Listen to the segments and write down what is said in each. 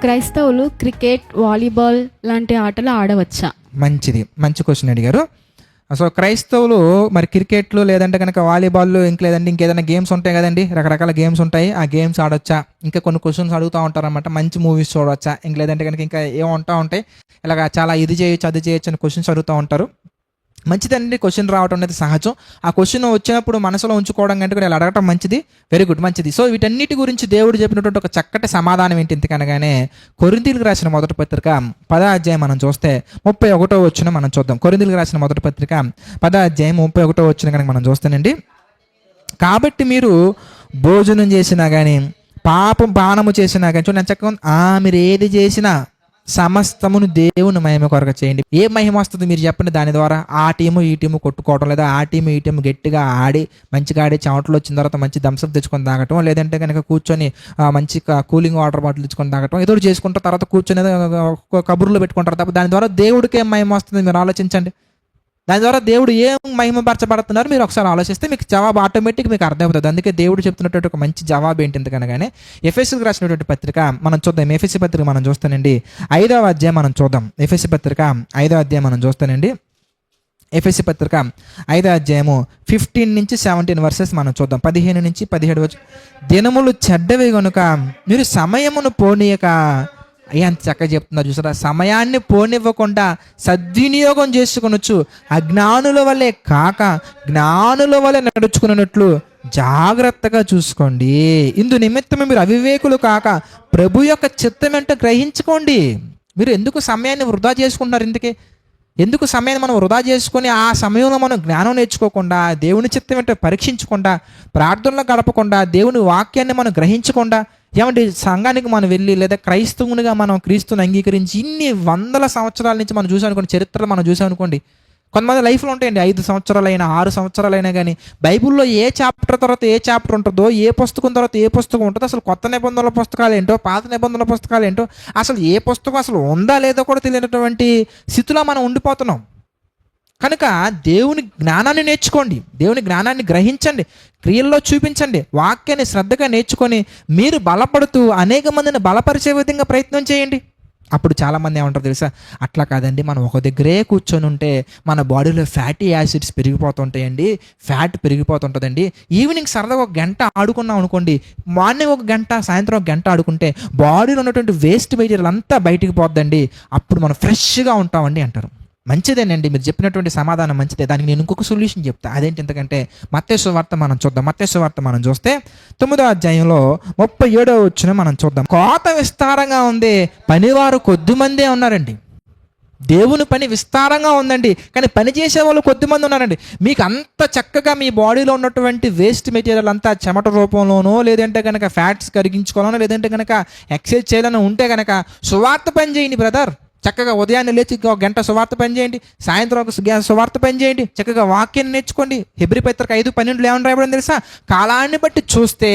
క్రైస్తవులు cricket, volleyball లాంటి ఆటలు ఆడవచ్చా? మంచిది, మంచి క్వశ్చన్ అడిగారు. సో క్రైస్తవులు మరి క్రికెట్లు లేదంటే కనుక వాలీబాల్ లేదంటే ఇంకేదైనా గేమ్స్ ఉంటాయి కదండి, రకరకాల గేమ్స్ ఉంటాయి, ఆ గేమ్స్ ఆడొచ్చా, ఇంకా కొన్ని క్వశ్చన్స్ అడుగుతూ ఉంటారన్నమాట. మంచి మూవీస్ చూడవచ్చా, ఇంక లేదంటే కనుక ఇంకా ఏమంటూ ఉంటాయి, ఇలాగ చాలా ఇది చేయొచ్చు అది చేయొచ్చు అని క్వశ్చన్స్ అడుగుతూ ఉంటారు. మంచిదండి, క్వశ్చన్ రావడం అనేది సహజం. ఆ క్వశ్చన్ వచ్చినప్పుడు మనసులో ఉంచుకోవడం కంటే కూడా ఇలా అడగటం మంచిది, వెరీ గుడ్, మంచిది. సో వీటన్నిటి గురించి దేవుడు చెప్పినటువంటి ఒక చక్కటి సమాధానం ఏంటి ఇంతకనగానే, కొరింథీయులకు రాసిన మొదటి పత్రిక 10వ అధ్యాయం మనం చూస్తే 31వ వచనం మనం చూద్దాం. కొరింథీయులకు రాసిన మొదటి పత్రిక 10వ అధ్యాయం 31వ వచనం కనుక మనం చూస్తానండి. కాబట్టి మీరు భోజనం చేసినా కానీ పానము చేసినా కానీ చూడండి చక్కగా మీరు ఏది చేసినా సమస్తమును దేవుని మహిమ కొరకు చేయండి. ఏ మహిమ వస్తుంది మీరు చెప్పండి దాని ద్వారా? ఆ టీము ఈ టీము కొట్టుకోవడం, లేదా ఆ టీము ఈ టీము గట్టిగా ఆడి మంచిగా ఆడి చెమటలు వచ్చిన తర్వాత మంచి థమ్స్అప్ తెచ్చుకొని తాగటం, లేదంటే కనుక కూర్చొని మంచి కూలింగ్ వాటర్ బాటిల్ తెచ్చుకొని తాగటం, ఏదో చేసుకుంటారు, తర్వాత కూర్చొని కబుర్లు పెట్టుకుంటారు తప్ప దాని ద్వారా దేవుడికి ఏం మహిమ వస్తుంది మీరు ఆలోచించండి. దాని ద్వారా దేవుడు ఏం మహిమపరచబడుతున్నారు మీరు ఒకసారి ఆలోచిస్తే మీకు జవాబు ఆటోమేటిక్ మీకు అర్థమవుతుంది. అందుకే దేవుడు చెప్తున్నటువంటి ఒక మంచి జవాబు ఏంటి ఎందుకనగానే, ఎఫెసీకి రాసినటువంటి పత్రిక మనం చూద్దాం. ఎఫెసీ పత్రిక మనం చూస్తానండి, 5వ అధ్యాయం మనం చూద్దాం. ఎఫెసీ పత్రిక 5వ అధ్యాయం మనం చూస్తానండి. ఎఫెసీ పత్రిక 5వ అధ్యాయము 15 నుంచి 17 వర్సెస్ మనం చూద్దాం. 15 నుంచి 17 వచ్చి, దినములు చెడ్డవి కనుక మీరు సమయమును పోనీయక, ఎంత చక్కగా చెప్తున్నారు చూసారా, సమయాన్ని పోనివ్వకుండా సద్వినియోగం చేసుకొనొచ్చు, అజ్ఞానుల వల్లే కాక జ్ఞానుల వల్ల నడుచుకున్నట్లు జాగ్రత్తగా చూసుకోండి. ఇందు నిమిత్తమే మీరు అవివేకులు కాక ప్రభు యొక్క చిత్తం ఏంటో గ్రహించుకోండి. మీరు ఎందుకు సమయాన్ని వృధా చేసుకుంటున్నారు? ఎందుకు సమయాన్ని మనం వృధా చేసుకొని ఆ సమయంలో మనం జ్ఞానం నేర్చుకోకుండా, దేవుని చిత్తం ఏంటో పరీక్షించకుండా, ప్రార్థనలో గడపకుండా, దేవుని వాక్యాన్ని మనం గ్రహించకుండా, ఏమంటే సంఘానికి మనం వెళ్ళి లేదా క్రైస్తవునిగా మనం క్రీస్తుని అంగీకరించి ఇన్ని వందల సంవత్సరాల నుంచి మనం చూసామనుకోండి, చరిత్రలో మనం చూసామనుకోండి, కొంతమంది లైఫ్లో ఉంటాయండి 5 సంవత్సరాలైనా 6 సంవత్సరాలైనా కానీ బైబిల్లో ఏ చాప్టర్ తర్వాత ఏ చాప్టర్ ఉంటుందో, ఏ పుస్తకం తర్వాత ఏ పుస్తకం ఉంటుందో, అసలు కొత్త నిబంధనల పుస్తకాలు ఏంటో, పాత నిబంధనల పుస్తకాలు ఏంటో, అసలు ఏ పుస్తకం అసలు ఉందా లేదో కూడా తెలియనటువంటి స్థితిలో మనం ఉండిపోతున్నాం. కనుక దేవుని జ్ఞానాన్ని నేర్చుకోండి, దేవుని జ్ఞానాన్ని గ్రహించండి, క్రియల్లో చూపించండి, వాక్యాన్ని శ్రద్ధగా నేర్చుకొని మీరు బలపడుతూ అనేక మందిని బలపరిచే విధంగా ప్రయత్నం చేయండి. అప్పుడు చాలామంది ఏమంటారు తెలుసా, అట్లా కాదండి, మనం ఒక దగ్గరే కూర్చొని ఉంటే మన బాడీలో ఫ్యాటీ యాసిడ్స్ పెరిగిపోతుంటాయండి, ఫ్యాట్ పెరిగిపోతుంటుందండి. ఈవినింగ్ సరదాగా ఒక గంట ఆడుకున్నాం అనుకోండి, మార్నింగ్ ఒక గంట, సాయంత్రం ఒక గంట ఆడుకుంటే బాడీలో ఉన్నటువంటి వేస్ట్ మెటీరియల్ అంతా బయటికి పోద్దండి, అప్పుడు మనం ఫ్రెష్గా ఉంటామండి అంటారు. మంచిదేనండి, మీరు చెప్పినటువంటి సమాధానం మంచిదే. దానికి నేను ఇంకొక సొల్యూషన్ చెప్తా. అదేంటి ఎందుకంటే, మత్తయి సువార్త మనం చూద్దాం. మత్తయి సువార్త మనం చూస్తే 9వ అధ్యాయంలో 37వ వచనం మనం చూద్దాం. కోత విస్తారంగా ఉంది, పనివారు కొద్దిమందే ఉన్నారండి. దేవుని పని విస్తారంగా ఉందండి, కానీ పని చేసే వాళ్ళు కొద్దిమంది ఉన్నారండి. మీకు అంత చక్కగా మీ బాడీలో ఉన్నటువంటి వేస్ట్ మెటీరియల్ అంతా చెమట రూపంలోనో, లేదంటే కనుక ఫ్యాట్స్ కరిగించుకోవాలనో, లేదంటే కనుక ఎక్సర్సైజ్ చేయాలని ఉంటే కనుక సువార్త పని చేయండి బ్రదర్. చక్కగా ఉదయాన్నే లేచి ఒక గంట సువార్త పని చేయండి, సాయంత్రం ఒక సువార్త పని చేయండి, చక్కగా వాక్యాన్ని నేర్చుకోండి. హెబ్రీ పత్రిక 5:12 ఏమని రాయబడింది తెలుసా? కాలాన్ని బట్టి చూస్తే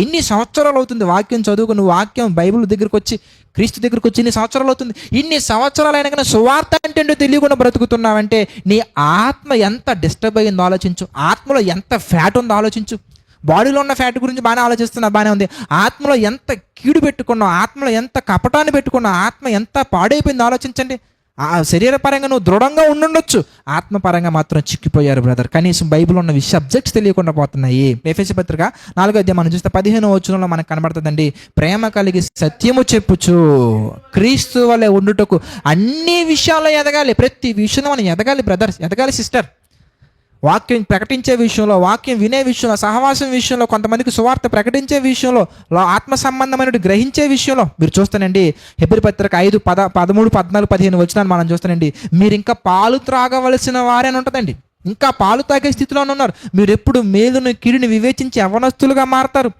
ఎన్ని సంవత్సరాలు అవుతుంది వాక్యం చదువుకుని, వాక్యం బైబిల్ దగ్గరికి వచ్చి, క్రీస్తు దగ్గరికి వచ్చి ఇన్ని సంవత్సరాలు అవుతుంది. ఇన్ని సంవత్సరాలు అయినా కానీ సువార్త అంటే తెలియకుండా బ్రతుకుతున్నావంటే నీ ఆత్మ ఎంత డిస్టర్బ్ అయ్యిందో ఆలోచించు, ఆత్మలో ఎంత ఫ్యాట్ ఉందో ఆలోచించు. బాడీలో ఉన్న ఫ్యాట్ గురించి బాగానే ఆలోచిస్తున్నా, బాగానే ఉంది. ఆత్మలో ఎంత కీడు పెట్టుకున్నావు, ఆత్మలో ఎంత కపటాన్ని పెట్టుకున్నావు, ఆత్మ ఎంత పాడైపోయిందో ఆలోచించండి. ఆ శరీరపరంగా నువ్వు దృఢంగా ఉండుండొచ్చు, ఆత్మపరంగా మాత్రం చిక్కిపోయారు బ్రదర్. కనీసం బైబిల్ ఉన్న సబ్జెక్ట్స్ తెలియకుండా పోతున్నాయి. ఎఫెసీ పత్రిక 4వ అధ్యాయం మనం చూస్తే 15వ వచనంలో మనకు కనబడుతుందండి, ప్రేమ కలిగి సత్యము చెప్పుచు క్రీస్తు వలె ఉండుటకు అన్ని విషయాల్లో ఎదగాలి. ప్రతి విషయంలో మనం ఎదగాలి బ్రదర్స్, ఎదగాలి సిస్టర్. వాక్యం ప్రకటించే విషయంలో, వాక్యం వినే విషయంలో, సహవాసం విషయంలో, కొంతమందికి సువార్త ప్రకటించే విషయంలో, ఆత్మ సంబంధమైన గ్రహించే విషయంలో మీరు చూస్తానండి. హెబ్రీ పత్రిక 5:13, 14, 15 వచనాలు మనం చూస్తానండి. మీరు ఇంకా పాలు త్రాగవలసిన వారే అని ఉంటుందండి. ఇంకా పాలు తాగే స్థితిలోనే ఉన్నారు. మీరు ఎప్పుడు మేలును కీడుని వివేచించి యవ్వనస్తులుగా మారతారు.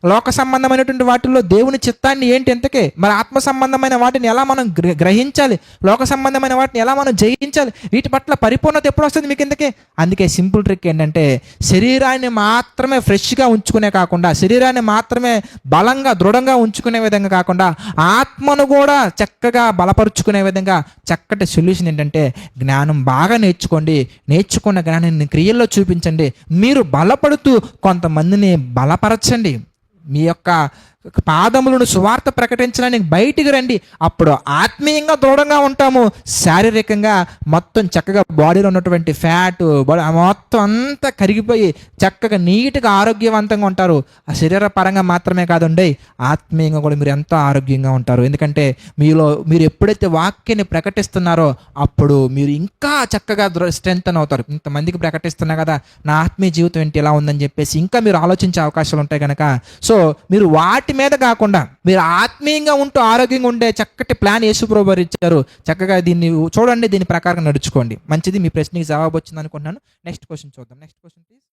లోక సంబంధమైనటువంటి వాటిల్లో దేవుని చిత్తాన్ని ఏంటి ఎంతకే, మరి ఆత్మ సంబంధమైన వాటిని ఎలా మనం గ్రహించాలి, లోక సంబంధమైన వాటిని ఎలా మనం జయించాలి, వీటి పట్ల పరిపూర్ణత ఎప్పుడు వస్తుంది మీకు ఎందుకే? అందుకే సింపుల్ ట్రిక్ ఏంటంటే, శరీరాన్ని మాత్రమే ఫ్రెష్గా ఉంచుకునే కాకుండా, శరీరాన్ని మాత్రమే బలంగా దృఢంగా ఉంచుకునే విధంగా కాకుండా, ఆత్మను కూడా చక్కగా బలపరుచుకునే విధంగా చక్కటి సొల్యూషన్ ఏంటంటే, జ్ఞానం బాగా నేర్చుకోండి, నేర్చుకున్న జ్ఞానాన్ని క్రియల్లో చూపించండి, మీరు బలపడుతూ కొంతమందిని బలపరచండి. మీ యొక్క పాదములను సువార్త ప్రకటించడానికి బయటికి రండి. అప్పుడు ఆత్మీయంగా దృఢంగా ఉంటాము, శారీరకంగా మొత్తం చక్కగా బాడీలో ఉన్నటువంటి ఫ్యాట్ మొత్తం అంతా కరిగిపోయి చక్కగా నీట్గా ఆరోగ్యవంతంగా ఉంటారు. ఆ శరీర పరంగా మాత్రమే కాదండి, ఆత్మీయంగా కూడా మీరు ఎంతో ఆరోగ్యంగా ఉంటారు. ఎందుకంటే మీరు ఎప్పుడైతే వాక్యాన్ని ప్రకటిస్తున్నారో అప్పుడు మీరు ఇంకా చక్కగా స్ట్రెంగ్త్ అవుతారు. ఇంతమందికి ప్రకటిస్తున్నా కదా, నా ఆత్మీయ జీవితం ఏంటి ఎలా ఉందని చెప్పేసి ఇంకా మీరు ఆలోచించే అవకాశాలు ఉంటాయి కనుక, సో మీరు వాటి మీద కాకుండా మీరు ఆత్మీయంగా ఉంటూ ఆరోగ్యంగా ఉండే చక్కటి ప్లాన్ యేసుప్రభు వారు ఇచ్చారు. చక్కగా దీన్ని చూడండి, దీని ప్రకారం నడుచుకోండి. మంచిది, మీ ప్రశ్నకి జవాబు వచ్చింది అనుకుంటున్నాను. నెక్స్ట్ క్వశ్చన్ చూద్దాం. Next question please.